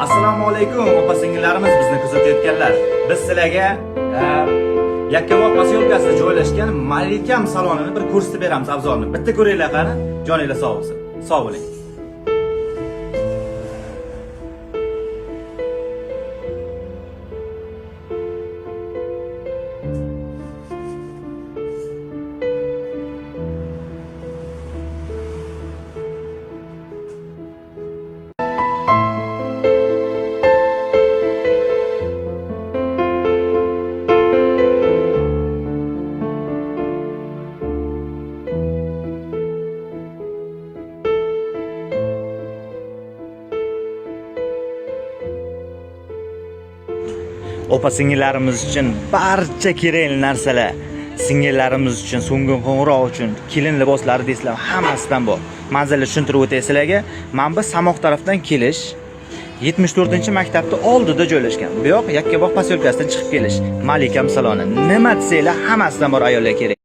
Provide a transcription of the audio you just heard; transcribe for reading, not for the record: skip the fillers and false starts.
Assalomu alaykum opa-singillarimiz, bizni kuzatayotganlar. Biz sizlarga Yakkabog' posyolkasida joylashgan Malikam salonini bir ko'rsatib beramiz, obzorini. Bitta ko'ringlar qani, joninglar sog' bo'lsin. Sog' bo'ling. Opa-singillarimiz uchun barcha kerakli narsalar, singillarimiz uchun so'nggi qo'ng'iroq uchun, kelin liboslari deysizlar, hammasidan bor. Manzilni tushuntirib o'tay sizlarga. Mana bu Samoq tarafdan kelish 74-maktabning oldida joylashgan. Bu yoq Yakkabog' posyolkasidan chiqib kelish. Malikam saloni. Nima desanglar, hammasidan bor ayollar kerak.